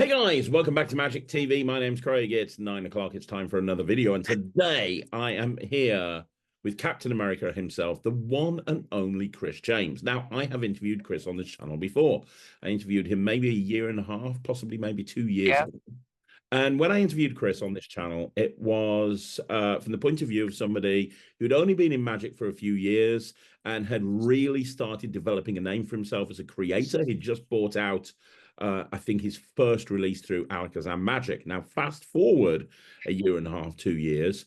Hey guys, welcome back to Magic TV. My name's Craig. It's 9 o'clock. It's time for another video. And today I am here with Captain America himself, the one and only Chris James. Now, I have interviewed Chris on this channel before. I interviewed him maybe a year and a half, possibly maybe 2 years Yeah. ago. And when I interviewed Chris on this channel, it was from the point of view of somebody who'd only been in Magic for a few years and had really started developing a name for himself as a creator. He'd just bought out, I think, his first release through Alakazam Magic. Now, fast forward a year and a half, 2 years,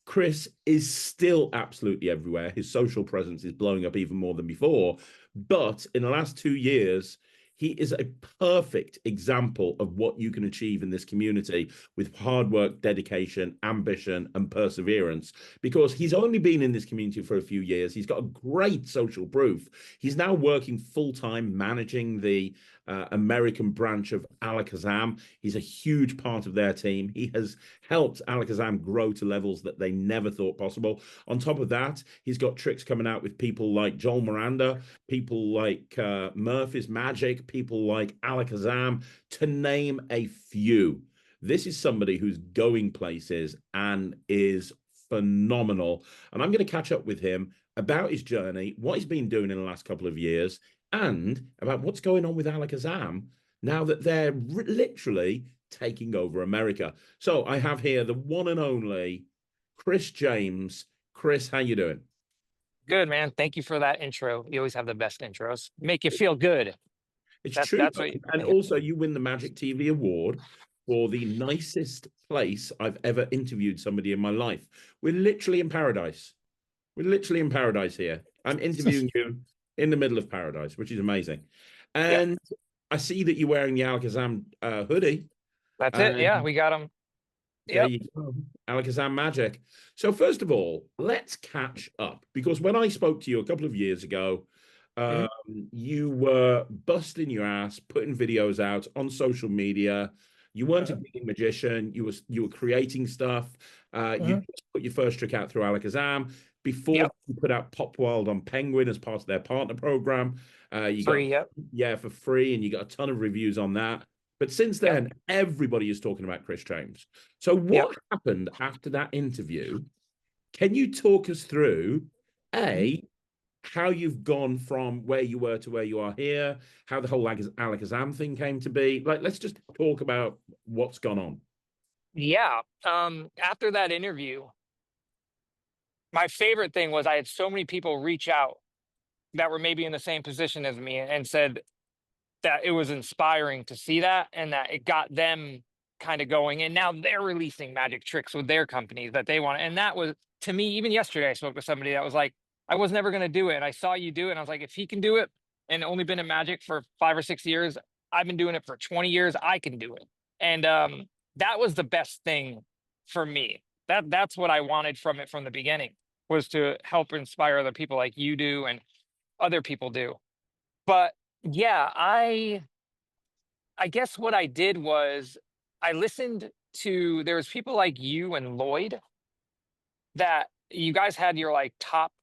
Chris is still absolutely everywhere. His social presence is blowing up even more than before. But in the last 2 years, he is a perfect example of what you can achieve in this community with hard work, dedication, ambition, and perseverance. Because he's only been in this community for a few years. He's got a great social proof. He's now working full-time managing the American branch of Alakazam. He's a huge part of their team. He has helped Alakazam grow to levels that they never thought possible. On top of that, he's got tricks coming out with people like Joel Miranda, people like Murphy's Magic, people like Alakazam, to name a few. This is somebody who's going places and is phenomenal. And I'm going to catch up with him about his journey, what he's been doing in the last couple of years, and about what's going on with Alakazam now that they're literally taking over America. So I have here the one and only Chris James. Chris, how you doing? Good, man. Thank you for that intro. You always have the best intros. Make you feel good. It's That true. that's what And also you win the Magic TV award for the nicest place I've ever interviewed somebody in my life. We're literally in paradise. We're literally in paradise here. I'm interviewing you in the middle of paradise, which is amazing. yeah, And I see that you're wearing the Alakazam hoodie. that's it. Yeah, And we got them. there Yep. you go, Alakazam Magic. So first of all, let's catch up because when I spoke to you a couple of years ago, Mhm. um, you were busting your ass, putting videos out on social media. You weren't a Mhm. big magician. You were creating stuff. You Mhm. just put your first trick out through Alakazam. Before Yep. you put out Pop Wild on Penguin as part of their partner program, you got Free. Yep. for free, and you got a ton of reviews on that. But since Yep. then, everybody is talking about Chris James. So Yep. what happened after that interview? Can you talk us through Mhm. A, how you've gone from where you were to where you are here, how the whole Alakazam thing came to be? Like, let's just talk about what's gone on. Yeah. After that interview, my favorite thing was I had so many people reach out that were maybe in the same position as me and said that it was inspiring to see that and that it got them kind of going. And now they're releasing magic tricks with their companies that they want. And that was, to me, even yesterday, I spoke to somebody that was like, I was never going to do it. And I saw you do it. And I was like, if he can do it and only been in magic for 5 or 6 years, I've been doing it for 20 years, I can do it. And that was the best thing for me. That's what I wanted from it from the beginning, was to help inspire other people like you do and other people do. But yeah, I guess what I did was I listened to, there was people like you and Lloyd that you guys had your like top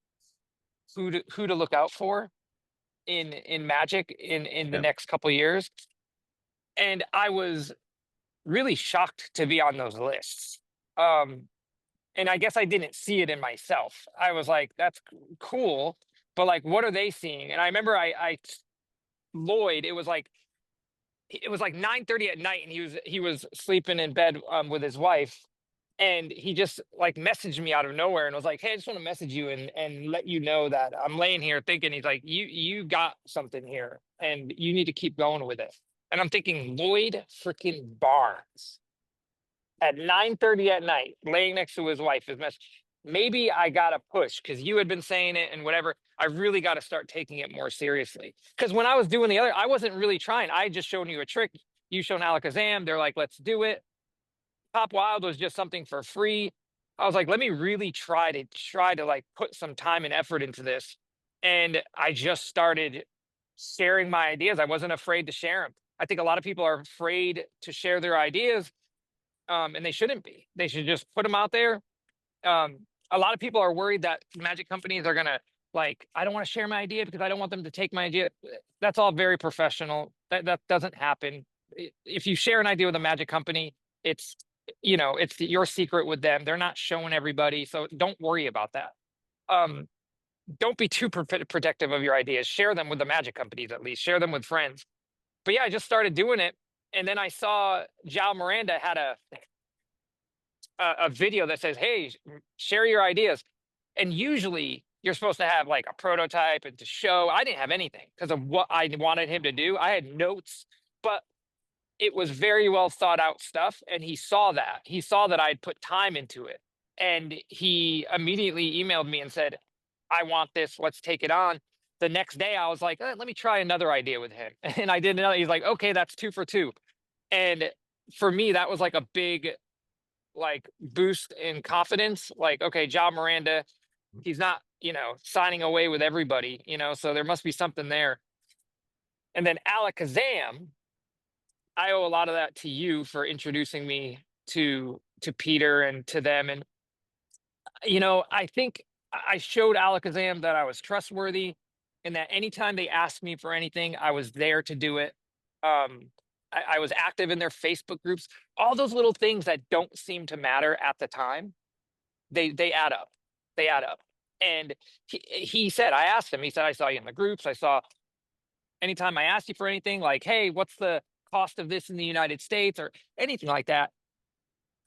who to look out for in Magic in the Yeah. next couple years. And I was really shocked to be on those lists. Um and I guess I didn't see it in myself. I was like, that's cool, but like what are they seeing? And I remember I Lloyd, it was like 9:30 at night and he was sleeping in bed with his wife, and he just like messaged me out of nowhere and was like, hey, I just want to message you and let you know that I'm laying here thinking. He's like, you got something here and you need to keep going with it. And I'm thinking, Lloyd freaking Barnes at 9:30 at night laying next to his wife, his message, maybe I gotta push because you had been saying it and whatever. I really got to start taking it more seriously. Because when I was doing the other, I wasn't really trying. I had just shown you a trick. You shown Alakazam. They're like, let's do it. Pop Wild was just something for free. I was like, let me really try to like put some time and effort into this. And I just started sharing my ideas. I wasn't afraid to share them. I think a lot of people are afraid to share their ideas, and they shouldn't be. They should just put them out there. A lot of people are worried that magic companies are gonna like, I don't want to share my idea because I don't want them to take my idea. That's all very professional. That doesn't happen. if you share an idea with a magic company, it's, it's your secret with them. They're not showing everybody, so don't worry about that. Um, don't be too protective of your ideas. Share them with the magic companies, at least share them with friends. But yeah, I just started doing it, and then I saw Jal Miranda had a video that says, "Hey, share your ideas." And usually you're supposed to have like a prototype and to show. I didn't have anything because of what I wanted him to do. I had notes, but it was very well thought out stuff. And he saw that. He saw that I'd put time into it. And he immediately emailed me and said, "I want this. Let's take it on." The next day, I was like, let me try another idea with him. And I did another. He's like, "Okay, that's 2 for 2." And for me, that was like a big like boost in confidence. Like, okay, John Miranda, he's not, signing away with everybody, so there must be something there. And then Alakazam, I owe a lot of that to you for introducing me to Peter and to them. And I think I showed Alakazam that I was trustworthy, and that anytime they asked me for anything, I was there to do it. I was active in their Facebook groups. All those little things that don't seem to matter at the time, they add up. They add up. And he said, I asked him, he said, "I saw you in the groups. I saw anytime I asked you for anything, like, hey, what's the cost of this in the United States or anything like that,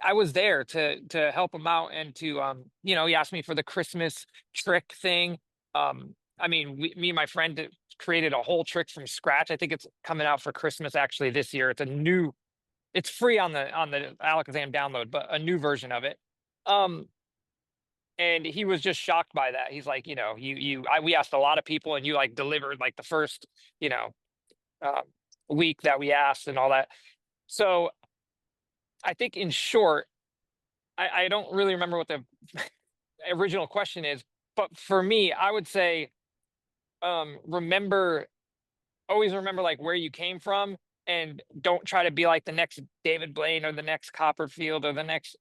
I was there to help him out and to he asked me for the Christmas trick thing. I mean, me and my friend created a whole trick from scratch. I think it's coming out for Christmas actually this year. It's free on the Alakazam download, but a new version of it. And he was just shocked by that. He's like, we asked a lot of people, and you like delivered like the first, uh, week that we asked and all that. So I think in short, I don't really remember what the original question is, but for me, I would say, remember, always remember like where you came from, and don't try to be like the next David Blaine or the next Copperfield or the next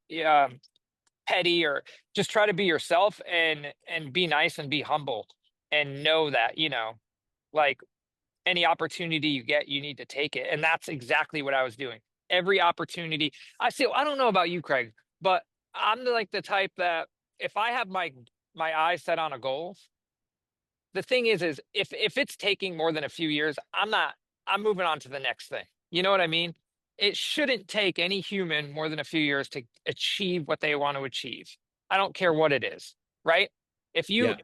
Petty, or just try to be yourself and be nice and be humble, and know that, like any opportunity you get, you need to take it. And that's exactly what I was doing. Every opportunity. I don't know about you, Craig, but I'm like the type that if I have my eyes set on a goal, the thing is if it's taking more than a few years, I'm moving on to the next thing. You know what I mean? It shouldn't take any human more than a few years to achieve what they want to achieve. I don't care what it is, right? If you Yeah,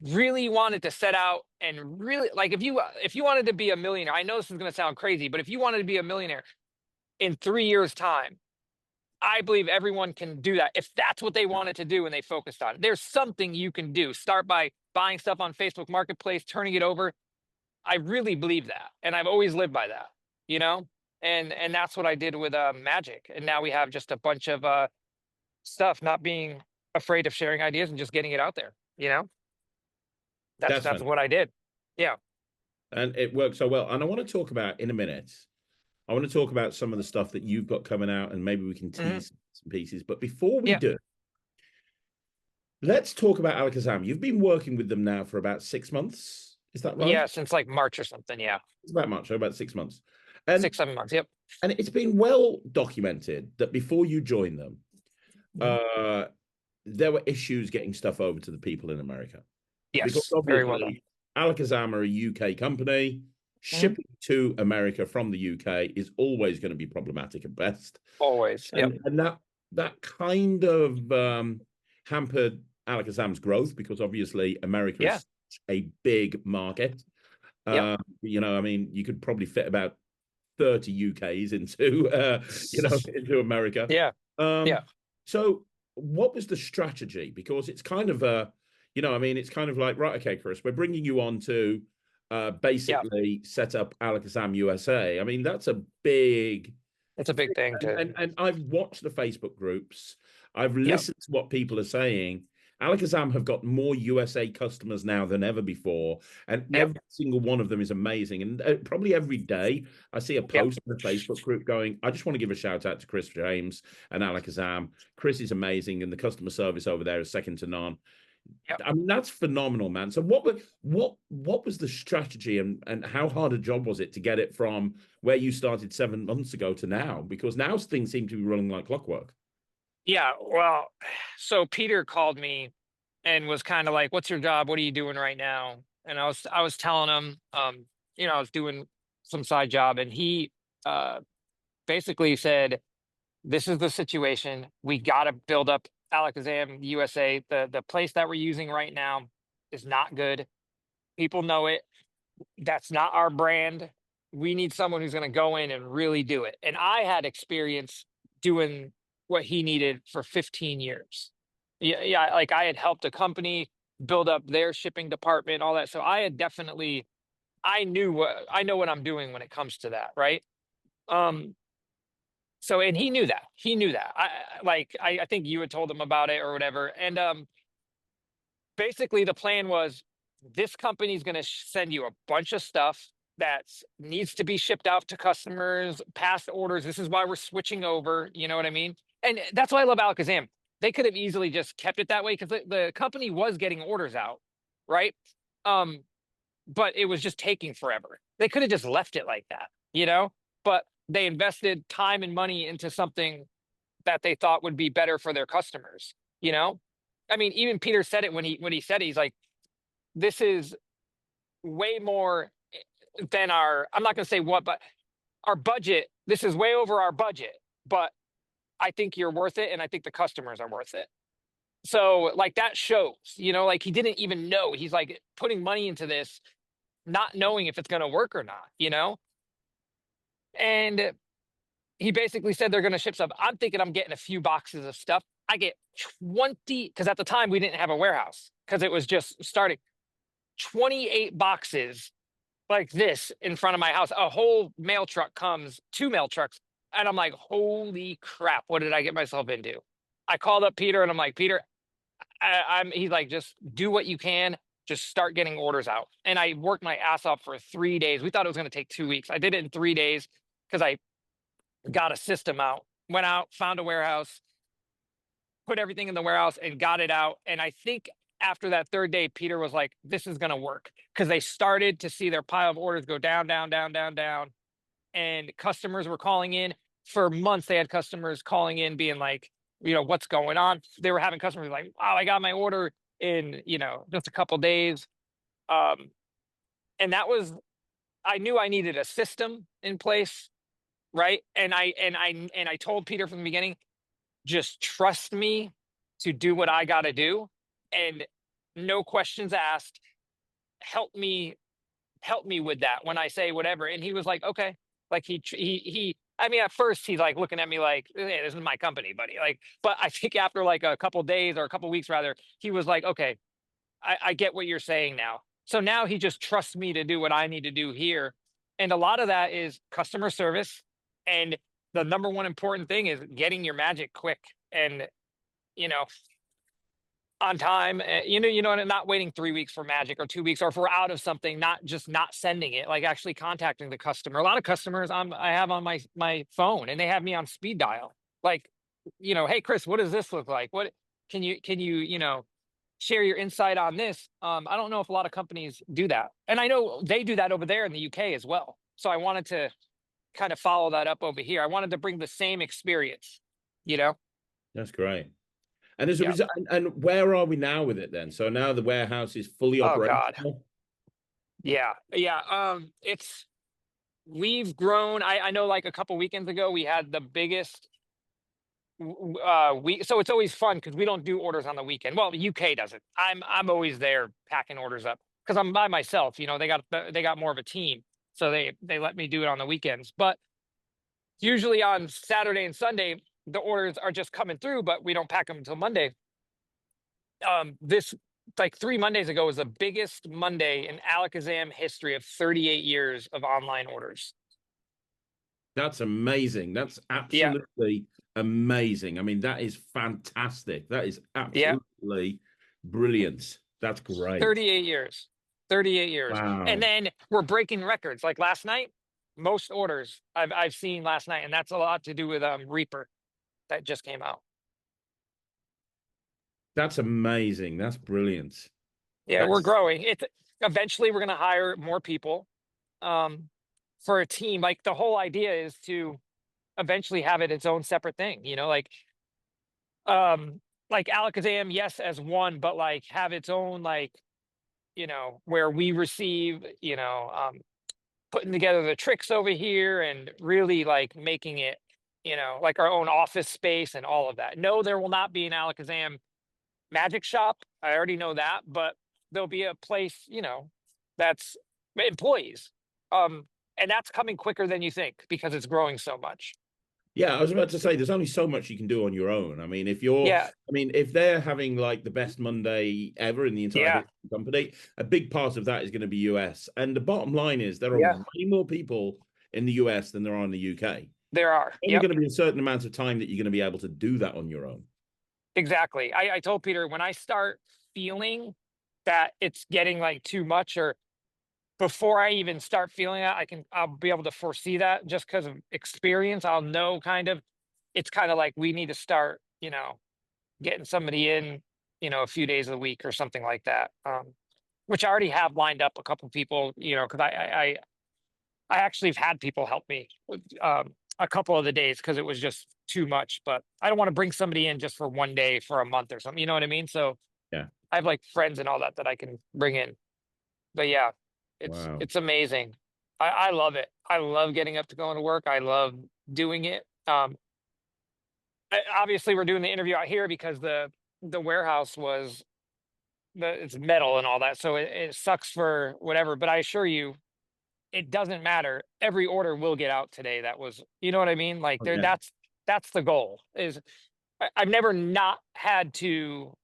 really wanted to set out and really like if you wanted to be a millionaire, I know this is going to sound crazy, but if you wanted to be a millionaire in 3 years time, I believe everyone can do that if that's what they wanted to do and they focused on it. There's something you can do. Start by buying stuff on Facebook Marketplace, turning it over. I really believe that, and I've always lived by that, you know. And that's what I did with Magic, and now we have just a bunch of stuff. Not being afraid of sharing ideas and just getting it out there, you know. that's That's fun. what I did. Yeah. And it worked so well. And I want to talk about in a minute. I want to talk about some of the stuff that you've got coming out, and maybe we can Hmm. tease some pieces. But before we Yeah. do, let's talk about Alakazam. You've been working with them now for about 6 months. Is that right? Yeah. Since like March or something. Yeah. It's about March, so about 6 months. And 6, 7 months. Yep. it's been well documented that before you joined them, Mhm. uh, there were issues getting stuff over to the people in America. Because Yes. Very well done. obviously Alakazam are a UK company. Hmm. Shipping to America from the UK is always going to be problematic at best. Always. Yep. And that kind of hampered Alakazam's growth because obviously America Yeah. is such a big market. Yep. I mean, you could probably fit about 30 UKs into into America. Yeah. Um, Yeah. so what was the strategy? Because it's kind of I mean, it's kind of like, right, okay, Chris, we're bringing you on to Yeah. basically set up Alakazam USA. I mean, that's a big It's a big thing to. and I've watched the Facebook groups. I've Yep. listened to what people are saying. Alakazam have got more USA customers now than ever before, and Yep. every single one of them is amazing. And probably every day I see a Yep. post in the Facebook group going, "I just want to give a shout out to Chris James and Alakazam. Chris is amazing, and the customer service over there is second to none." Yep. I mean, that's phenomenal, man. So what was the strategy, and how hard a job was it to get it from where you started 7 months ago to now? Because now things seem to be running like clockwork. Yeah. Well, so Peter called me and was kind of like, "What's your job? What are you doing right now?" And I was telling him, I was doing some side job, and he uh, basically said, "This is the situation. We got to build up Alakazam USA. The place that we're using right now is not good. People know it. That's not our brand. We need someone who's going to go in and really do it." And I had experience doing what he needed for 15 years. Yeah, yeah, like I had helped a company build up their shipping department, all that. So I had definitely I know what I'm doing when it comes to that, right? Um so and he knew that. He knew that. I think you had told him about it or whatever. And basically the plan was this company's going to send you a bunch of stuff that needs to be shipped out to customers, past orders. This is why we're switching over. You know what I mean? And that's why I love Alakazam. They could have easily just kept it that way because the company was getting orders out, right? Um, but it was just taking forever. They could have just left it like that, you know? But they invested time and money into something that they thought would be better for their customers, you know? I mean, even Peter said it when he said it, he's like, this is way more than our, I'm not gonna say what, but our budget, this is way over our budget, but I think you're worth it and I think the customers are worth it. So like that shows, like he didn't even know. He's like putting money into this, not knowing if it's gonna work or not. And he basically said they're gonna ship stuff. I'm thinking I'm getting a few boxes of stuff. I get 20, because at the time we didn't have a warehouse because it was just starting. 28 boxes like this in front of my house. A whole mail truck comes, two mail trucks. And I'm like, holy crap, what did I get myself into? I called up Peter and I'm like, Peter, he's like, just do what you can. Just start getting orders out. And I worked my ass off for 3 days. We thought it was going to take 2 weeks. I did it in 3 days because I got a system out, went out, found a warehouse, put everything in the warehouse and got it out. And I think after that third day, Peter was like, this is going to work because they started to see their pile of orders go down, down, down, down, down. And customers were calling in for months. They had customers calling in being like, what's going on? They were having customers like, wow, I got my order in, just a couple days. Um, and that was, I knew I needed a system in place. Right. And I told Peter from the beginning, just trust me to do what I got to do. And no questions asked. Help me with that when I say whatever. And he was like, okay. Like I mean, at first he's like looking at me like, hey, this is my company, buddy. Like, but I think after like a couple days or a couple weeks rather, he was like, okay, I get what you're saying now. So now he just trusts me to do what I need to do here. And a lot of that is customer service. And the number one important thing is getting your magic quick and, you know, on time, and not waiting 3 weeks for magic or 2 weeks, or if we're out of something, not just not sending it, like actually contacting the customer. A lot of customers I have on my phone and they have me on speed dial. Like, hey Chris, what does this look like? What can you, share your insight on this? I don't know if a lot of companies do that. And I know they do that over there in the UK as well. So I wanted to kind of follow that up over here. I wanted to bring the same experience, you know? That's great. And as a Yeah. result, and where are we now with it then? So now the warehouse is fully Oh God. operational. Yeah. Yeah. We've grown. I know like a couple weekends ago, we had the biggest we so it's always fun because we don't do orders on the weekend. Well, the UK doesn't. I'm always there packing orders up because I'm by myself. They got more of a team, so they let me do it on the weekends. But usually on Saturday and Sunday, the orders are just coming through, but we don't pack them until Monday. This like 3 Mondays ago was the biggest Monday in Alakazam history of 38 years of online orders. That's amazing. That's Yeah, absolutely amazing. I mean, that is fantastic. That is yeah, absolutely brilliant. That's great. 38 years. 38 years. And Wow. then we're breaking records. Like last night, most orders I've seen last night, and that's a lot to do with Reaper that just came out. That's amazing. That's brilliant. Yeah, we're That's growing. It's eventually we're going to hire more people um, for a team. Like the whole idea is to eventually have it its own separate thing. Um, like Alakazam, yes, as one, but like have its own like where we receive putting together the tricks over here and really like making it like our own office space and all of that. No, there will not be an Alakazam magic shop. I already know that, but there'll be a place, that's employees. And that's coming quicker than you think because it's growing so much. Yeah, I was about to say there's only so much you can do on your own. I mean, if you're, Yeah, I mean, if they're having like the best Monday ever in the entire yeah, history of the company, a big part of that is going to be US. And the bottom line is there are yeah. way more people in the US than there are in the UK. There are. Only Yep, going to be a certain amount of time that you're going to be able to do that on your own. exactly. I told Peter when I start feeling that it's getting like too much or before I even start feeling that, I'll be able to foresee that just because of experience. I'll know kind of it's kind of like we need to start, getting somebody in, a few days of the week or something like that. Which I already have lined up a couple people, because I actually have had people help me with a couple of the days because it was just too much. But I don't want to bring somebody in just for one day for a month or something. You know what I mean? So Yeah. I have like friends and all that that I can bring in. But yeah, Wow. it's amazing. I love it. I love getting up to going to work. I love doing it. Obviously we're doing the interview out here because the warehouse was it's metal and all that, so it sucks for whatever. But I assure you, it doesn't matter. Every order will get out today. That was, you know what I mean? Like Oh, there, yeah. that's the goal. Is I've never not had to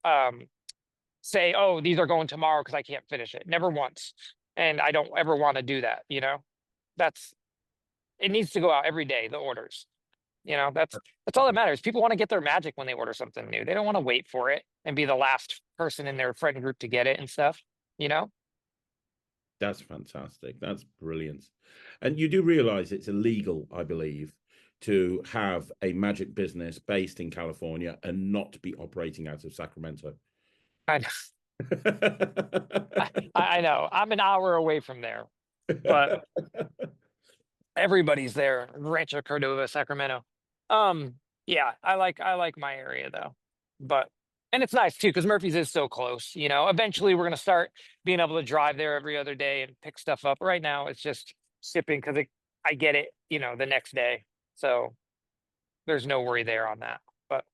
um say, oh, these are going tomorrow because I can't finish it. Never once. And I don't ever want to do that, That's it needs to go out every day, the orders. That's all that matters. People want to get their magic when they order something new. They don't want to wait for it and be the last person in their friend group to get it and stuff, you know? That's fantastic. That's brilliant. And you do realize it's illegal, I believe, to have a magic business based in California and not be operating out of Sacramento. I I know. I'm an hour away from there, but everybody's there. Rancho Cordova, Sacramento. Um, yeah, I like my area though. But and it's nice too because Murphy's is so close. Eventually we're gonna start being able to drive there every other day and pick stuff up. Right now it's just shipping because I get it, the next day. So there's no worry there on that. But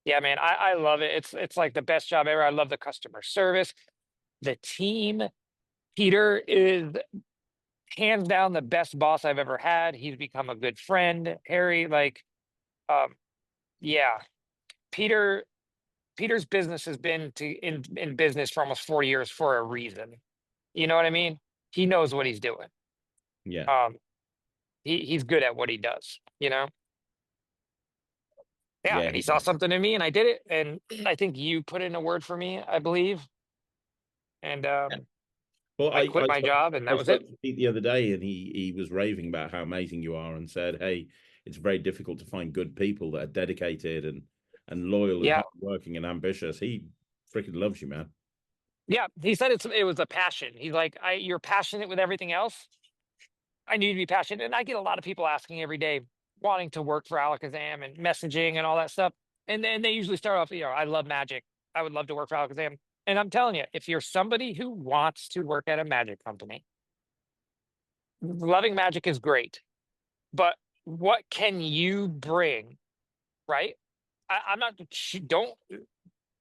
yeah, man, I love it. It's like the best job ever. I love the customer service. The team. Peter is hands down the best boss I've ever had. He's become a good friend. Harry, like, um, yeah, Peter. Peter's business has been in business for almost 40 years for a reason. You know what I mean? He knows what he's doing. Yeah. Um, he's good at what he does. Yeah, Yeah. and he saw something in me, and I did it. And I think you put in a word for me, I believe, and Well, I quit my job, and I that was it. spoke to Pete the other day, and he was raving about how amazing you are, and said, "Hey, it's very difficult to find good people that are dedicated and loyal and Yeah, hardworking and ambitious." He freaking loves you, man. yeah. He said it was a passion. He's like, you're passionate with everything else. I need to be passionate. And I get a lot of people asking every day, wanting to work for Alakazam and messaging and all that stuff. And then they usually start off, I love magic. I would love to work for Alakazam. And I'm telling you, if you're somebody who wants to work at a magic company, loving magic is great. But what can you bring, right? I'm not, don't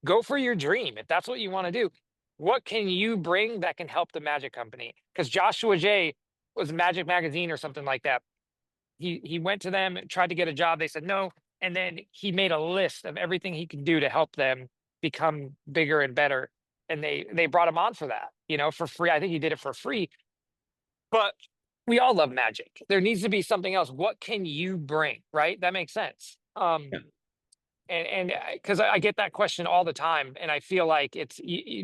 go for your dream if that's what you want to do. What can you bring that can help the magic company? Because Joshua J was Magic Magazine or something like that. He went to them, tried to get a job. They said no, and then he made a list of everything he could do to help them become bigger and better. And they brought him on for that, for free. I think he did it for free. But we all love magic. There needs to be something else. What can you bring? Right? That makes sense. Yeah. And because I get that question all the time, and I feel like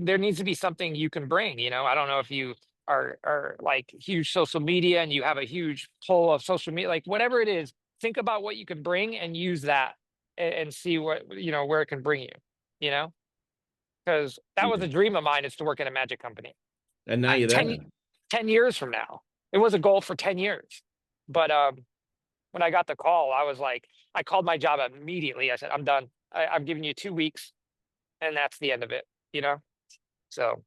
there needs to be something you can bring. I don't know if you are like huge social media and you have a huge pull of social media, like whatever it is. Think about what you can bring and use that, and see what where it can bring you. You know. because that was Yeah. a dream of mine, is to work in a magic company. And now you're 10, there. 10 years from now. It was a goal for 10 years. But when I got the call, I was like, I called my job immediately. I said, I'm done. I'm giving you 2 weeks, and that's the end of it, you know? So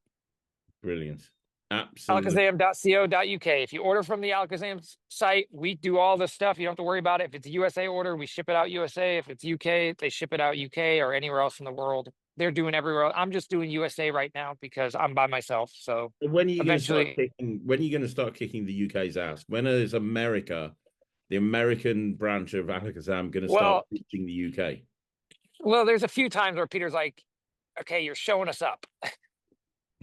Brilliant. Absolutely. alakazam.co.uk. If you order from the Alakazam site, we do all this stuff. You don't have to worry about it. If it's a USA order, we ship it out USA. If it's UK, they ship it out UK or anywhere else in the world. They're doing everywhere. I'm just doing USA right now because I'm by myself. So When are you going to start eventually, kicking? When are you going to start kicking the UK's ass? When is America, the American branch of Alakazam, going to start well, teaching the UK? well, there's a few times where Peter's like, okay, you're showing us up.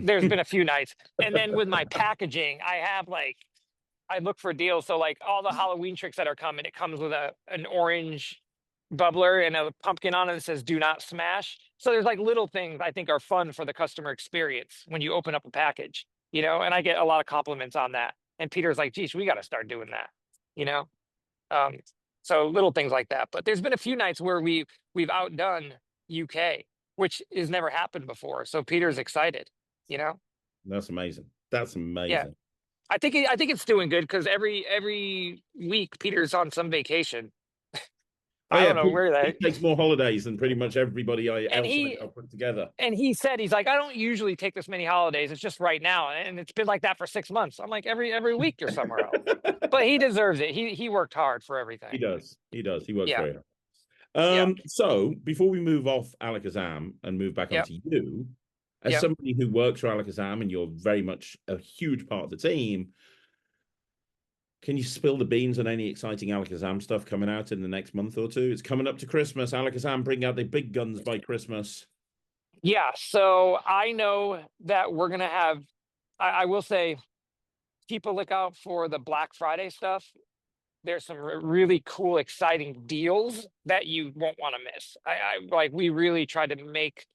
There's been a few nights. And then with my packaging, I have like, I look for deals. So like all the Halloween tricks that are coming, it comes with an orange bubbler and a pumpkin on it that says "Do not smash." So there's like little things I think are fun for the customer experience when you open up a package, you know. And I get a lot of compliments on that. And Peter's like, "Geez, we got to start doing that," you know. Um, so little things like that. But there's been a few nights where we've outdone UK, which has never happened before. So Peter's excited, you know. That's amazing. That's Yeah. amazing. I think it's doing good because every week Peter's on some vacation. Oh I yeah, don't know where that. Pete takes more holidays than pretty much everybody And else I put together. he said, he's like, I don't usually take this many holidays. It's just right now, and it's been like that for 6 months. I'm like, every week you're somewhere else. But he deserves it. He worked hard for everything. He does. He does. He works Yeah. very hard. Yeah. So before we move off Alakazam and move back Yep. onto you, as Yep. somebody who works for Alakazam and you're very much a huge part of the team, can you spill the beans on any exciting Alakazam stuff coming out in the next month or two? It's coming up to Christmas. Alakazam bring out the big guns by Christmas. Yeah. So I know that we're gonna have. I will say, keep a lookout for the Black Friday stuff. There's some really cool, exciting deals that you won't want to miss. I like. We really tried to make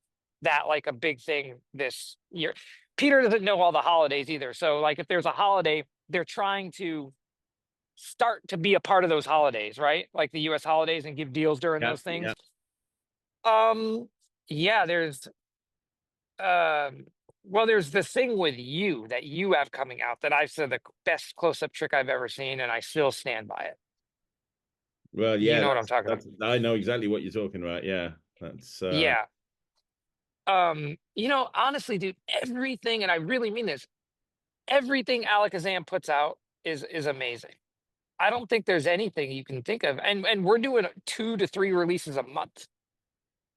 that like a big thing this year. Peter doesn't know all the holidays either. So like, if there's a holiday, they're trying to start to be a part of those holidays, right? Like the US holidays, and give deals during Yeah, those things. yeah. Yeah, um there's this thing with you that you have coming out that I've said the best close-up trick I've ever seen, and I still stand by it. Well, You yeah, know what I'm talking about. I know exactly what you're talking about. Yeah, that's Yeah. Honestly, dude, everything, and I really mean this, everything Alakazam puts out is amazing. I don't think there's anything you can think of. And we're doing 2 to 3 releases a month.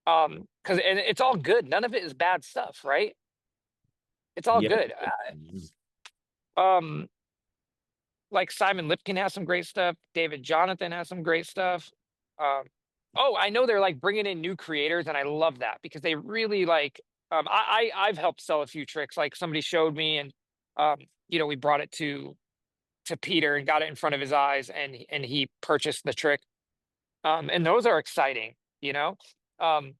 Because and it's all good. None of it is bad stuff, right? It's all yeah. good. Um, like Simon Lipkin has some great stuff. David Jonathan has some great stuff. Um, oh, I know they're like bringing in new creators, and I love that because they really like. I've helped sell a few tricks. Like somebody showed me, and we brought it to Peter and got it in front of his eyes, and he purchased the trick. And those are exciting, you know. Um,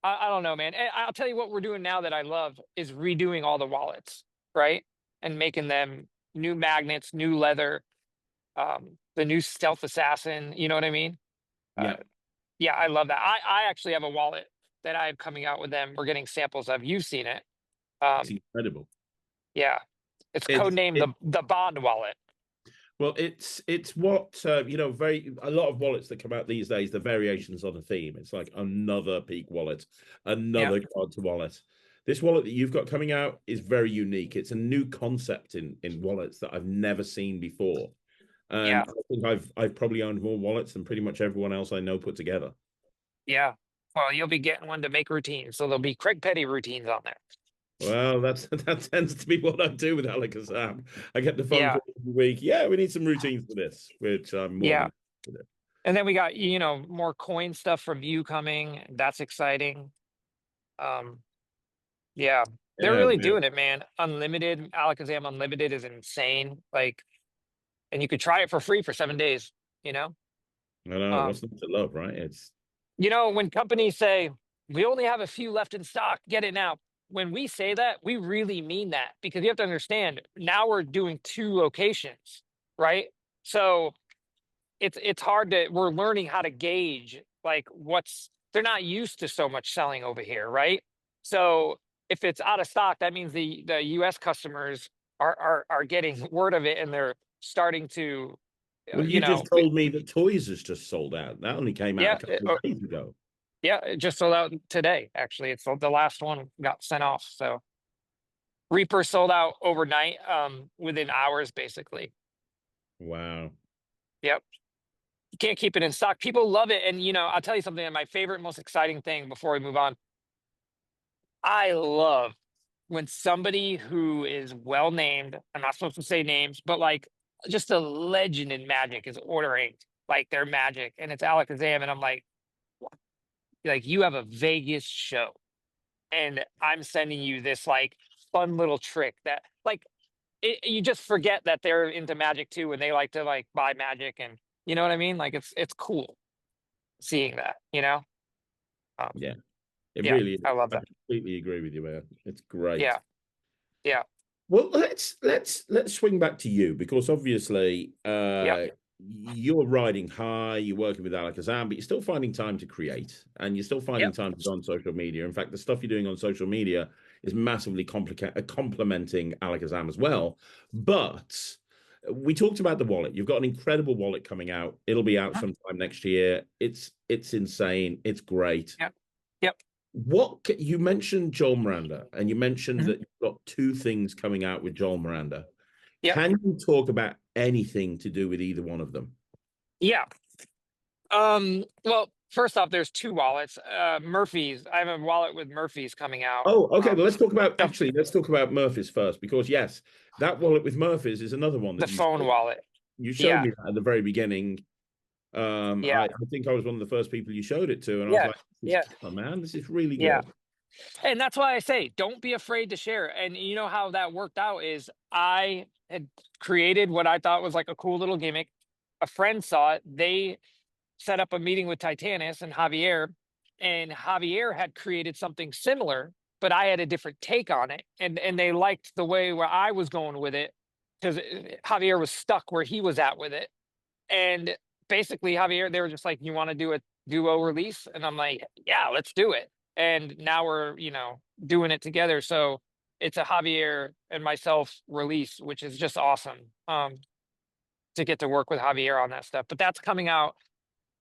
I don't know, man. I'll tell you what we're doing now that I love is redoing all the wallets, right? And making them new magnets, new leather, the new stealth assassin. You know what I mean? Uh, Yeah, yeah, I love that. I actually have a wallet that I have coming out with them. We're getting samples of. You've seen it. it's incredible. Yeah, it's It's codenamed it the Bond wallet. Well, it's what very a lot of wallets that come out these days. The variations on a theme. It's like another peak wallet, Yeah, another card to wallet. This wallet that you've got coming out is very unique. It's a new concept in wallets that I've never seen before, and yeah, I think I've probably owned more wallets than pretty much everyone else I know put together. yeah. Well, you'll be getting one to make routines, so there'll be Craig Petty routines on there. Well, that tends to be what I do with Alakazam. I get the phone Yeah, call every week. Yeah, we need some routines for this, which I'm more yeah. than happy to do. And then we got, more coin stuff from you coming. That's exciting. Um, yeah, they're Yeah, really doing it, man. Unlimited, Alakazam Unlimited is insane. Like, and you could try it for free for 7 days, you know? I know Um, what's not to love, right? It's when companies say, we only have a few left in stock, get it now. When we say that, we really mean that because you have to understand now we're doing 2 locations, right? So it's hard we're learning how to gauge like they're not used to so much selling over here, right? So if it's out of stock, that means the US customers are getting word of it, and they're starting to, Well, you you know, just told me that Toys has just sold out. That only came out a yeah, couple of days ago. yeah, it just sold out today. Actually, it's the last one got sent off. So Reaper sold out overnight, within hours, basically. Wow. Yep. You can't keep it in stock. People love it. And, I'll tell you something. My favorite, most exciting thing before we move on, I love when somebody who is well named, I'm not supposed to say names, but like just a legend in Magic is ordering like their Magic, and it's Alakazam. And I'm like, you have a Vegas show, and I'm sending you this like fun little trick that like you just forget that they're into Magic too, and they like to like buy Magic, and you know what I mean? Like it's cool seeing that, Um, Yeah, it yeah, really is. I love I that. completely agree with you, man. It's great. Yeah, yeah, Well, let's swing back to you because obviously yep, you're riding high, you're working with Alakazam, but you're still finding time to create and you're still finding yep. time to go on social media. In fact, the stuff you're doing on social media is massively complementing Alakazam as well. But we talked about the wallet. You've got an incredible wallet coming out. It'll be out Mhm. sometime next year. It's insane. It's great. Yep, yep. You mentioned Joel Miranda, and you mentioned Mhm. that you've got two things coming out with Joel Miranda. Yep. Can you talk about anything to do with either one of them? Yeah. Well, first off, there's two wallets. Murphy's. I have a wallet with Murphy's coming out. Oh, okay. Well, The let's talk about Murphy's first, because yes, that wallet with Murphy's is another one the that phone wallet. you showed Yeah, me that at the very beginning. yeah, I think I was one of the first people you showed it to, and I was yeah, like, "This is yeah, killer, man. This is really yeah. good." And that's why I say don't be afraid to share. And you know how that worked out is I had created what I thought was like a cool little gimmick. A friend saw it. They set up a meeting with Titanus and Javier had created something similar, but I had a different take on it, and they liked the way where I was going with it because Javier was stuck where he was at with it, and basically Javier, they were just like, "You want to do a duo release?" And I'm like, "Yeah, let's do it." And now we're doing it together, so it's a Javier and myself release, which is just awesome. To get to work with Javier on that stuff, but that's coming out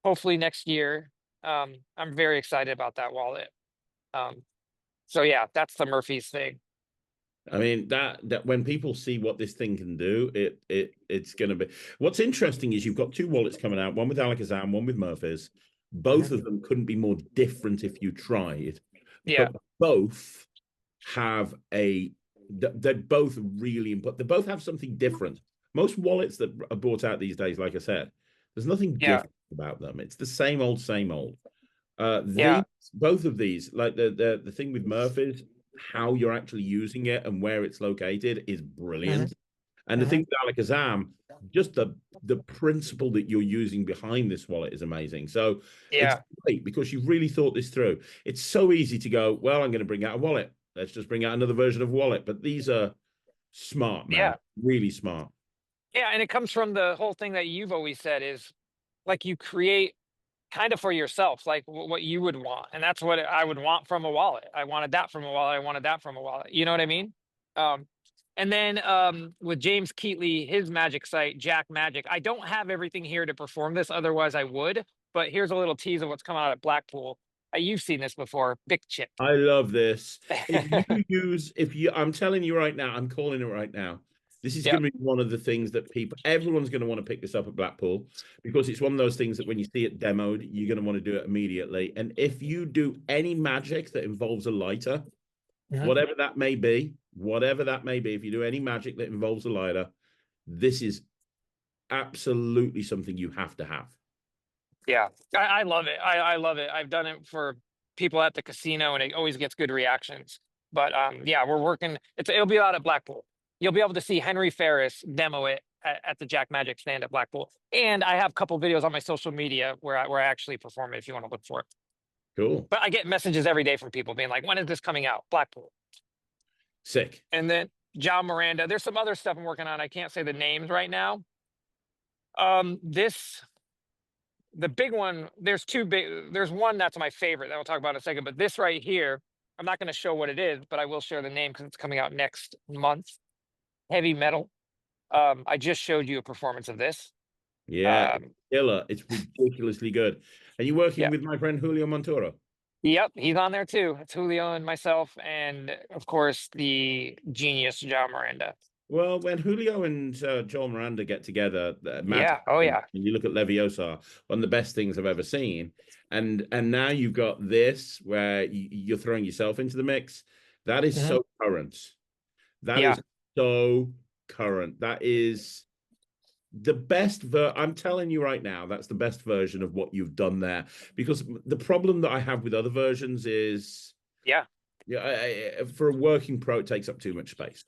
hopefully next year. I'm very excited about that wallet. Um, so yeah, that's the Murphy's thing. I mean that when people see what this thing can do, it's going to be. What's interesting is you've got two wallets coming out, one with Alakazam, one with Murphy's. Mhm. Both of them couldn't be more different if you tried, Yeah. but both have they're both really important. They both have something different. Most wallets that are bought out these days, like I said, there's nothing Yeah. different about them. It's the same old. Yeah. These both of these, like the thing with Murphy's, how you're actually using it and where it's located is Hmm. brilliant. And the thing Hmm. with Alakazam, just the principle that you're using behind this wallet is amazing. So it's Yeah. great because you've really thought this through. It's so easy to go, well, I'm going to bring out a wallet. Let's just bring out another version of wallet. But these are smart, man. Yeah. Really smart. Yeah. And it comes from the whole thing that you've always said is like you create kind of for yourself, like what you would want. And that's what I would want from a wallet. I wanted that from a wallet. I wanted that from a wallet. You know what I mean? Um, and then with James Keatley, his magic site, Jack Magic, I don't have everything here to perform this. Otherwise, I would. But here's a little tease of what's coming out at Blackpool. You've seen this before. Big Chip. I love this. I'm telling you right now, I'm calling it right now. This is Yep. going to be one of the things that everyone's going to want to pick this up at Blackpool because it's one of those things that when you see it demoed, you're going to want to do it immediately. And if you do any magic that involves a lighter, Mhm. whatever that may be, if you do any magic that involves a lighter, this is absolutely something you have to have. Yeah, I love it. I love it. I've done it for people at the casino, and it always gets good reactions. But yeah, we're working. It'll be out at Blackpool. You'll be able to see Henry Ferris demo it at the Jack Magic stand at Blackpool. And I have a couple videos on my social media where I actually perform it if you want to look for it. Cool. But I get messages every day from people being like, "When is this coming out?" Blackpool. Sick. And then John Miranda. There's some other stuff I'm working on. I can't say the names right now. This the big one, there's two big, there's one that's my favorite that we'll talk about in a second, but this right here, I'm not going to show what it is, but I will share the name because it's coming out next month. Heavy metal. I just showed you a performance of this. Yeah, it's Um, killer. It's ridiculously good. Are you working yeah. with my friend Julio Montoro? Yep, he's on there too. It's Julio and myself, and of course the genius John Miranda. Well, when Julio and Joel Miranda get together, magic, Yeah. Oh and yeah. you look at Leviosa, one of the best things I've ever seen. And now you've got this where you're throwing yourself into the mix. That is Hmm. so current. That Yeah. is so current. That is the best I'm telling you right now, that's the best version of what you've done there. Because the problem that I have with other versions is, Yeah. yeah, for a working pro, it takes up too much space.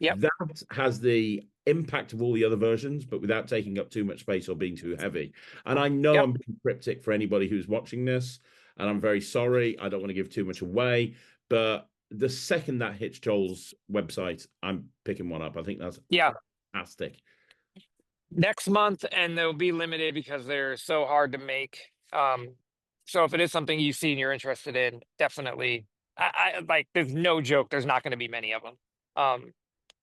Yep. That has the impact of all the other versions, but without taking up too much space or being too heavy. And I know Yep. I'm being cryptic for anybody who's watching this, and I'm very sorry. I don't want to give too much away, but the second that hits Joel's website, I'm picking one up. I think that's Yeah. fantastic. Next month, and they'll be limited because they're so hard to make. So if it is something you see and you're interested in, definitely. I like. There's no joke. There's not going to be many of them.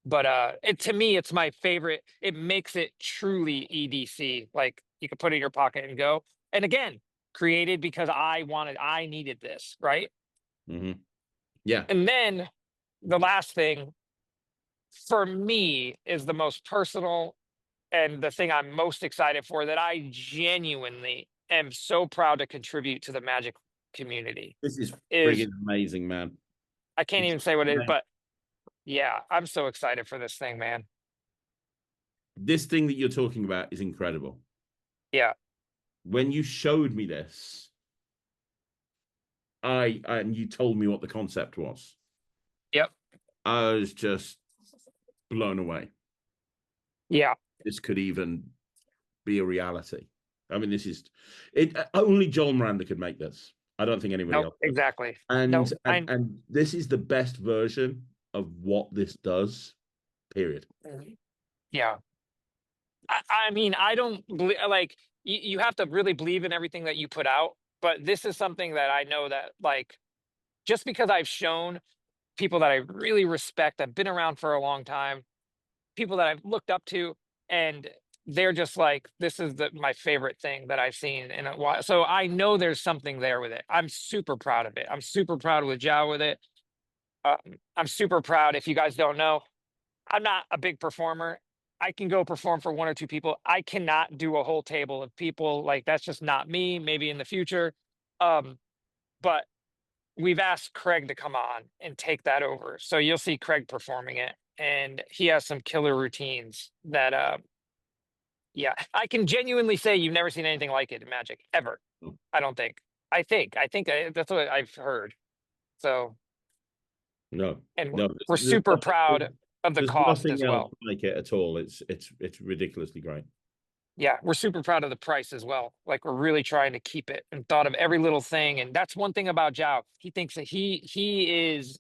But it to me, it's my favorite. It makes it truly EDC. Like you can put it in your pocket and go. And again, created because I needed this, right? Hmm. Yeah. And then the last thing for me is the most personal and the thing I'm most excited for that I genuinely am so proud to contribute to the Magic community This is is friggin' amazing, man. I can't It's even say what it is, amazing. but yeah, I'm so excited for this thing, man. This thing that you're talking about is incredible. Yeah. When you showed me this, and you told me what the concept was, Yep. I was just blown away. Yeah. This could even be a reality. I mean, this is it. Only Joel Miranda could make this. I don't think anybody Nope. else could. Exactly. And Nope. and and this is the best version of what this does. Period. Yeah. I mean, I don't like you have to really believe in everything that you put out, but this is something that I know that like just because I've shown people that I really respect, I've been around for a long time, people that I've looked up to, and they're just like, this is my favorite thing that I've seen in a while. So I know there's something there with it. I'm super proud of it. I'm super proud with Jao with it. Um, I'm super proud. If you guys don't know, I'm not a big performer. I can go perform for one or two people. I cannot do a whole table of people. Like that's just not me. Maybe in the future. Um, but we've asked Craig to come on and take that over. So you'll see Craig performing it. And he has some killer routines that yeah, I can genuinely say you've never seen anything like it in Magic ever. I don't think. I think that's what I've heard. So, No, and no, we're super proud of the there's cost nothing as else well. like it at all. It's ridiculously great. Yeah, we're super proud of the price as well. Like we're really trying to keep it and thought of every little thing. And that's one thing about Zhao. He thinks that he is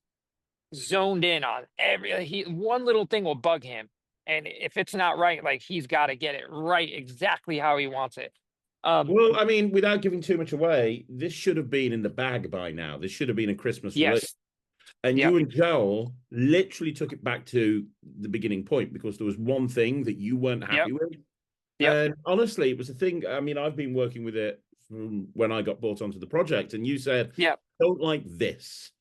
zoned in on every he one little thing will bug him. And if it's not right, like he's got to get it right exactly how he wants it. Um, Well, I mean, without giving too much away, this should have been in the bag by now. This should have been a Christmas release. yes. And Yep. you and Joel literally took it back to the beginning point because there was one thing that you weren't Yep. happy with. Yep. And honestly, it was a thing. I mean, I've been working with it from when I got brought onto the project, and you said, Yep. don't like this.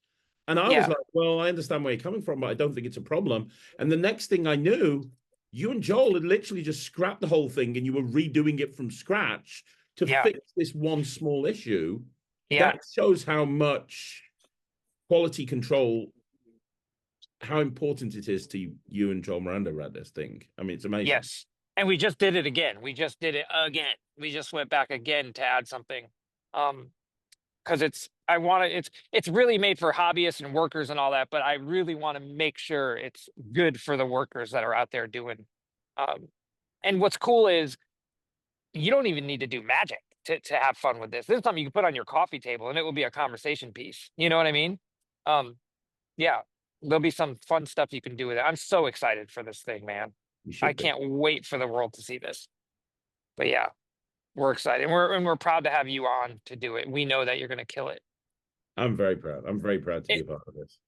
And I was Yeah. like, well, I understand where you're coming from, but I don't think it's a problem. And the next thing I knew, you and Joel had literally just scrapped the whole thing and you were redoing it from scratch to Yeah. fix this one small issue. Yeah. That shows how much quality control, how important it is to you and Joel Miranda around this thing. I mean, it's amazing. Yes. And we just did it again. We just did it again. We just went back again to add something. Because it's really made for hobbyists and workers and all that, but I really want to make sure it's good for the workers that are out there doing. Um, and what's cool is you don't even need to do magic to have fun with this. This is something you can put on your coffee table and it will be a conversation piece. You know what I mean? Um, yeah, there'll be some fun stuff you can do with it. I'm so excited for this thing, man. You I should be. can't wait for the world to see this. But yeah, we're excited. And we're proud to have you on to do it. We know that you're going to kill it. I'm very proud. I'm very proud to be It a part of this.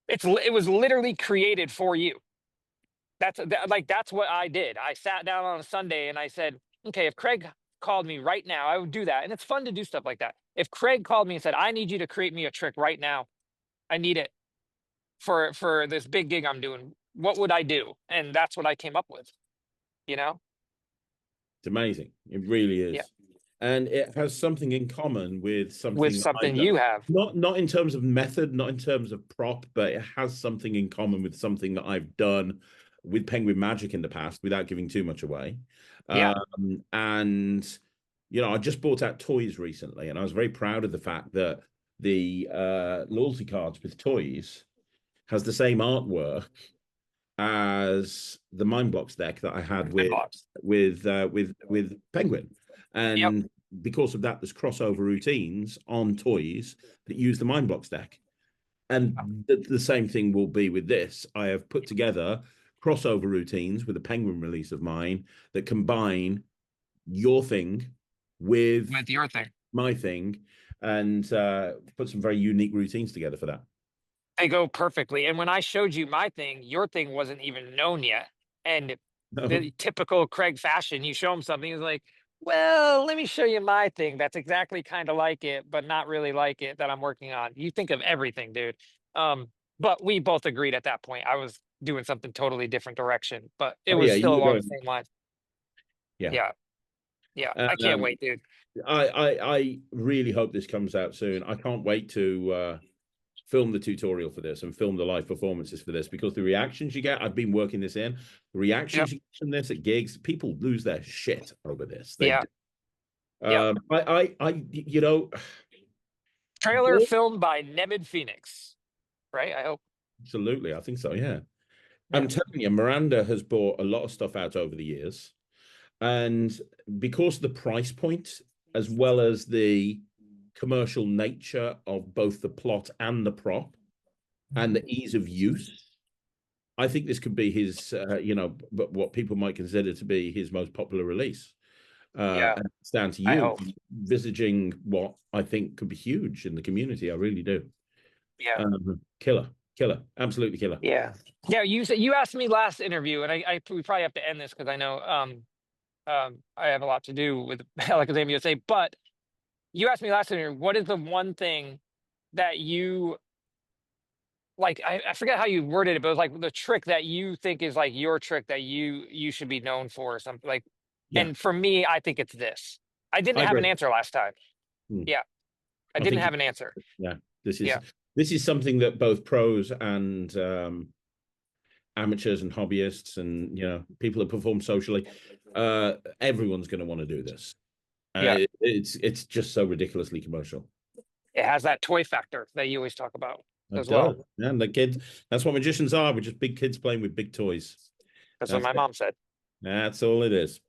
it was literally created for you. That's what I did. I sat down on a Sunday and I said, okay, if Craig called me right now, I would do that. And it's fun to do stuff like that. If Craig called me and said, I need you to create me a trick right now, I need it for this big gig I'm doing, what would I do? And that's what I came up with, you know? It's amazing. It really Yeah. is. And it has something in common with With something that I've something done. you have. Not in terms of method, not in terms of prop, but it has something in common with something that I've done with Penguin Magic in the past, without giving too much away. Yeah. And I just bought out toys recently, and I was very proud of the fact that the loyalty cards with toys has the same artwork as the Mind Blocks deck that I had with Penguin, Yep. and because of that, there's crossover routines on toys that use the Mind Blocks deck, and the same thing will be with this. I have put together crossover routines with a Penguin release of mine that combine your thing with With your thing. my thing, and put some very unique routines together for that. They go perfectly. And when I showed you my thing, your thing wasn't even known yet. And No. the typical Craig fashion, you show him something, he's like, well, let me show you my thing. That's exactly kind of like it, but not really like it that I'm working on. You think of everything, dude. But we both agreed at that point. I was doing something totally different direction, but it Oh yeah, was you still were along the going. same line. Yeah. Yeah. Yeah. I can't Um, wait, dude. I really hope this comes out soon. I can't wait to film the tutorial for this and film the live performances for this, because the reactions you get, I've been working this in, the Yep. reactions you get from this at gigs, people lose their shit over this. They Yeah. Yep. Trailer your- filmed by Nemid Phoenix, right? I hope. absolutely, I think so, yeah. Yeah. I'm telling you, Miranda has bought a lot of stuff out over the years. And because of the price point, as well as the commercial nature of both the plot and the prop and the ease of use, I think this could be his, but what people might consider to be his most popular release. Yeah. And it's down to I you hope. visaging what I think could be huge in the community. I really do. Yeah. Killer, killer, absolutely killer. Yeah. Yeah. You asked me last interview, and we probably have to end this because I know I have a lot to do with Alakazam USA. But you asked me last interview, what is the one thing that you like? I forget how you worded it, but it was like the trick that you think is like your trick that you should be known for, or something like. Yeah, And for me, I think it's this. I didn't I have an agree. answer last time. Hmm. Yeah, I I didn't think, have an answer. yeah, this is Yeah. this is something that both pros and amateurs and hobbyists and people that perform socially, everyone's going to want to do this. Yeah. It's just so ridiculously commercial. It has that toy factor that you always talk about It as well. does. And the kids, that's what magicians are. We're just big kids playing with big toys. That's what That's my it. mom said. That's all it is.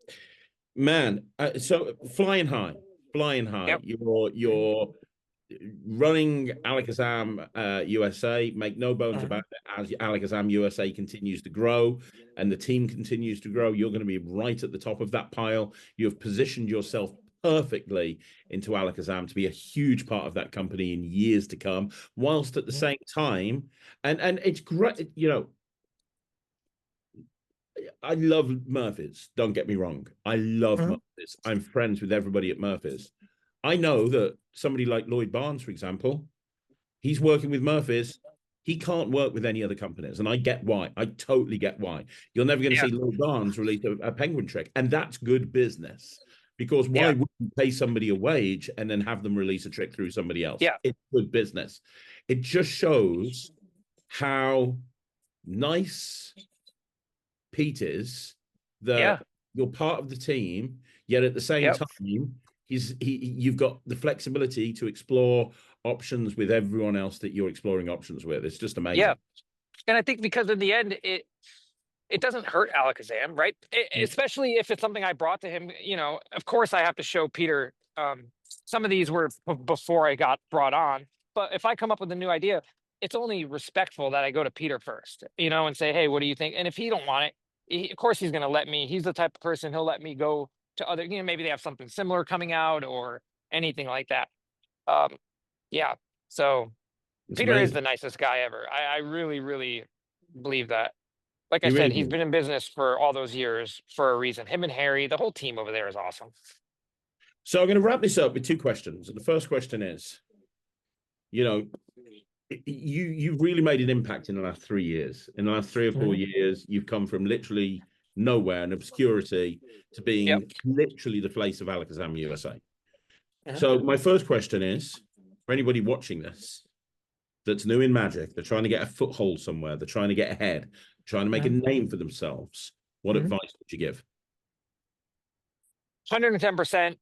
Man, so flying high, flying high. Yep. You're running Alakazam USA. Make no bones Mhm. about it. As Alakazam USA continues to grow and the team continues to grow, you're going to be right at the top of that pile. You have positioned yourself perfectly into Alakazam to be a huge part of that company in years to come, whilst at the Mhm. same time, and it's great, I love Murphy's. Don't get me wrong. I love Mhm. Murphy's. I'm friends with everybody at Murphy's. I know that somebody like Lloyd Barnes, for example, he's working with Murphy's. He can't work with any other companies. And I get why. I totally get why. You're never going to Yeah. see Lloyd Barnes release a penguin trick. And that's good business. Because why Yeah. would you pay somebody a wage and then have them release a trick through somebody else? Yeah. It's good business. It just shows how nice Pete is, Yeah. that you're part of the team, yet at the same Yep. time, you've got the flexibility to explore options with everyone else that you're exploring options with. It's just Yeah. amazing. And I think because in the end, it doesn't hurt Alakazam, right? Especially if it's something I brought to him. Of course I have to show Peter. Some of these were before I got brought on, but if I come up with a new idea, it's only respectful that I go to Peter first, and say, hey, what do you think? And if he don't want it, of course he's going to let me. He's the type of person, he'll let me go to other. Maybe they have something similar coming out or anything like that. Um, yeah. So It's Peter is the amazing. nicest guy ever. I really, really believe that. Like I He said, really he's is. been in business for all those years for a reason. Him and Harry, the whole team over there is awesome. So I'm going to wrap this up with two questions. And the first question is, you know, you've really made an impact in the last 3 years. In the last 3 or 4 years, you've come from literally nowhere and obscurity to Yep. being literally the face of Alakazam USA. Mhm. So my first question is, for anybody watching this that's new in Magic, they're trying to get a foothold somewhere, they're trying to get ahead, trying to make a Mhm. name for themselves, what Mhm. advice would you give? 110%.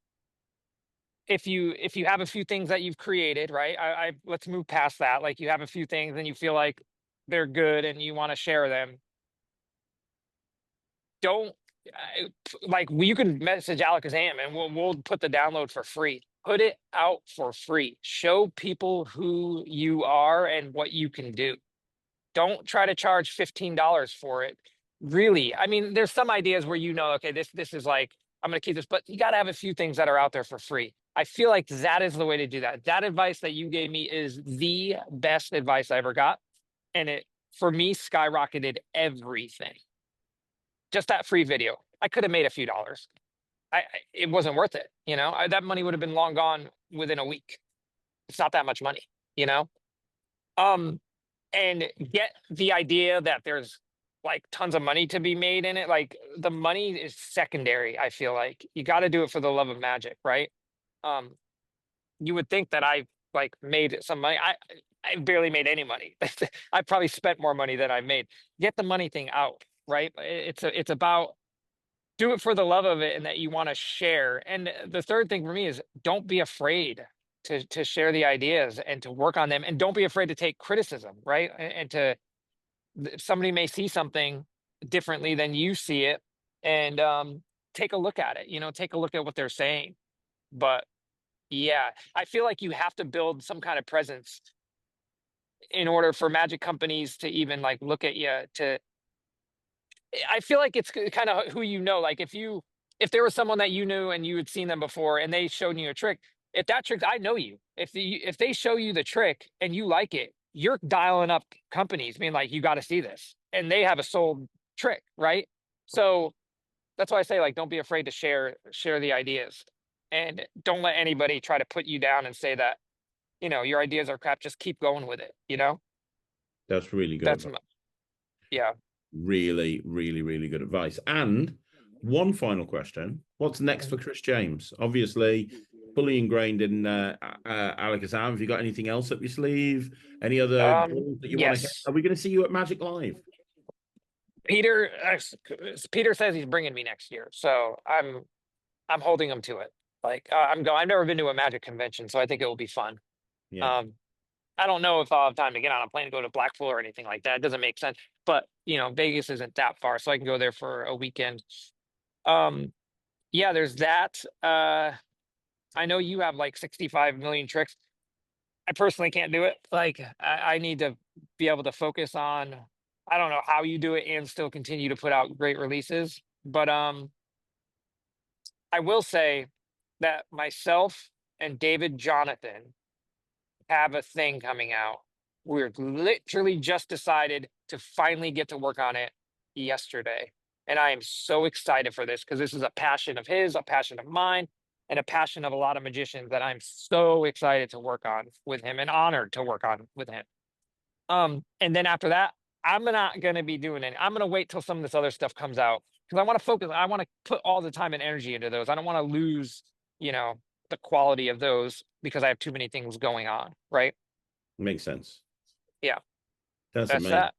If you have a few things that you've created, right? I let's move past that. Like you have a few things and you feel like they're good and you want to share them. Don't like you can message Alakazam and we'll put the download for free. Put it out for free. Show people who you are and what you can do. Don't try to charge $15 for it. Really, I mean, there's some ideas where okay, this is like I'm going to keep this, but you got to have a few things that are out there for free. I feel like that is the way to do that. That advice that you gave me is the best advice I ever got, and it for me skyrocketed everything. Just that free video, I could have made a few dollars. It wasn't worth it. That money would have been long gone within a week. It's not that much money. You know, um, and get the idea that there's like tons of money to be made in it. Like the money is secondary. I feel like you got to do it for the love of Magic, right? Um, you would think that I like made some money. I barely made any money. I probably spent more money than I made. Get the money thing out, right? It's about do it for the love of it and that you want to share. And the third thing for me is don't be afraid to share the ideas and to work on them, and don't be afraid to take criticism, right? And to somebody may see something differently than you see it, and take a look at it. Take a look at what they're saying. But yeah, I feel like you have to build some kind of presence in order for magic companies to even like look at you. I feel like it's kind of who like if there was someone that you knew and you had seen them before and they showed you a trick, if that trick, I know you. If they show you the trick and you like it, you're dialing up companies, being like, you got to see this, and they have a sold trick, right? So that's why I say like, don't be afraid to share the ideas, and don't let anybody try to put you down and say that your ideas are crap. Just keep going with it. That's really good That's advice. yeah. Really, really, really good advice. And one final question. What's next for Chris James? Obviously, fully ingrained in Alakazam. Have you got anything else up your sleeve? Any other goals that you want to hit? Yes. Are we going to see you at Magic Live? Peter says he's bringing me next year, so I'm holding him to it. Like I'm going. I've never been to a Magic convention, so I think it will be fun. Yeah, Um, I don't know if I'll have time to get on a plane to go to Blackpool or anything like that. It doesn't make sense. But Vegas isn't that far, so I can go there for a weekend. Um, yeah, there's that. I know you have like 65 million tricks. I personally can't do it. Like I need to be able to focus on. I don't know how you do it and still continue to put out great releases. But I will say that myself and David Jonathan have a thing coming out. We're literally just decided to finally get to work on it yesterday. And I am so excited for this because this is a passion of his, a passion of mine, and a passion of a lot of magicians that I'm so excited to work on with him and honored to work on with him. And then after that, I'm not gonna be doing it. I'm gonna wait till some of this other stuff comes out because I want to focus. I want to put all the time and energy into those. I don't want to lose, you know, the quality of those because I have too many things going on. Right? makes sense. Yeah, That's that's amazing. that.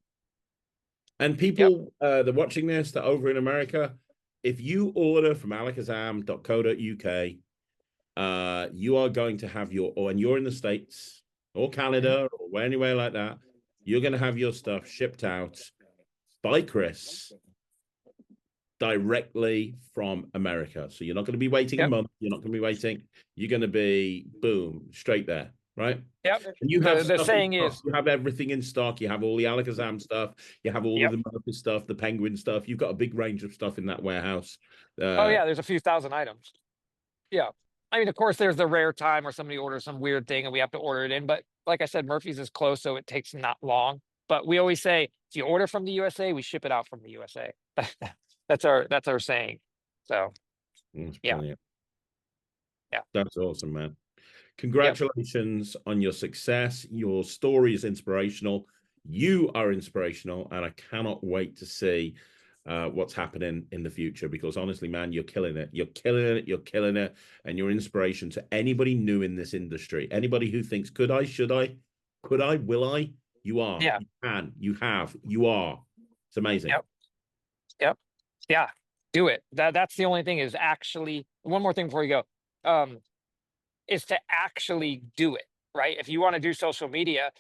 And Yep. people that are watching this that are over in America, if you order from alakazam.co.uk, you are going to have or and you're in the States or Mhm. Canada or anywhere like that, you're going to have your stuff shipped out by Chris directly from America. So you're not going to be waiting a Yep. month. You're not going to be waiting. You're going to be boom, straight there, right? Yep. And you have The stuff in saying stock. is, You have everything in stock. You have all the Alakazam stuff. You have all of yep. the Memphis stuff, the Penguin stuff. You've got a big range of stuff in that warehouse. Oh Uh, yeah, there's a few thousand items. Yeah. I mean, of course, there's the rare time where somebody orders some weird thing and we have to order it in. But like I said, Murphy's is close, so it takes not long. But we always say, if you order from the USA, we ship it out from the USA. That's our saying. So That's yeah, brilliant. yeah, That's awesome, man. yep, Congratulations on your success. Your story is inspirational. You are inspirational, and I cannot wait to see what's happening in the future because honestly, man, you're killing it. You're killing it. You're killing it. And you're inspiration to anybody new in this industry. Anybody who thinks, could I, should I, could I, will I? You are. yeah, You can. You have. You are. It's amazing. yep, yep, yeah. Do it. That's the only thing is actually one more thing before you go. Is to actually do it, right? If you want to do social media,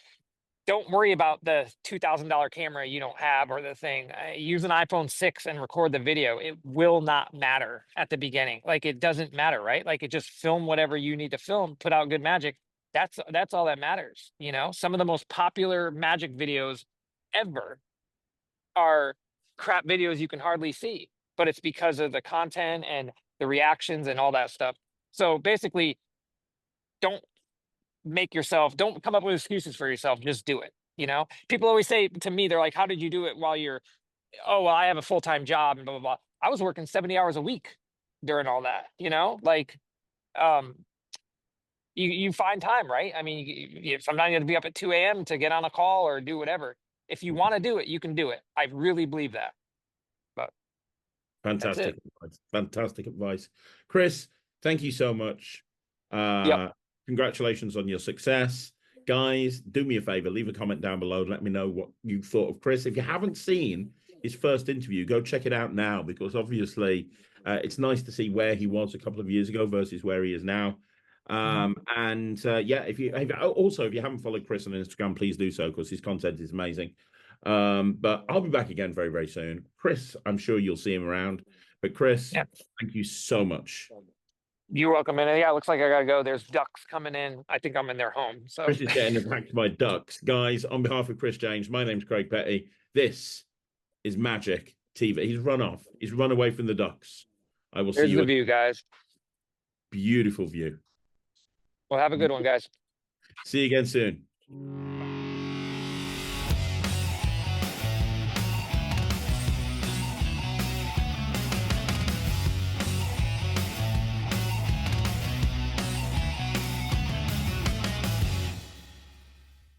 don't worry about the $2,000 camera you don't have or the thing. Use an iPhone 6 and record the video. It will not matter at the beginning. Like it doesn't matter, right? Like it just film whatever you need to film, put out good magic. That's all that matters. You know, some of the most popular magic videos ever are crap videos you can hardly see, but it's because of the content and the reactions and all that stuff. So basically, don't don't come up with excuses for yourself, just do it. You know, people always say to me, they're like, how did you do it while you're, oh well, I have a full-time job and blah blah blah. I was working 70 hours a week during all that, you know, like um you find time, right? I mean, sometimes you have to be up at 2 a.m. to get on a call or do whatever. If you want to do it, you can do it. I really believe that. But that's Fantastic it. advice. Fantastic advice. Chris, thank you so much. Yep. Congratulations on your success. Guys, do me a favor, leave a comment down below and let me know what you thought of Chris. If you haven't seen his first interview, go check it out now because obviously it's nice to see where he was a couple of years ago versus where he is now. Yeah, if you haven't followed Chris on Instagram, please do so because his content is amazing. But I'll be back again very, very soon. Chris, I'm sure you'll see him around. But Chris, Yeah. thank you so much. You're welcome. And yeah, it looks like I gotta go. There's ducks coming in. I think I'm in their home. So Chris is getting attacked by ducks. Guys, on behalf of Chris James, my name's Craig Petty. This is Magic TV. He's run off. He's run away from the ducks. I will see here's you the at view, guys. beautiful view. Well, have a good one, guys. See you again soon.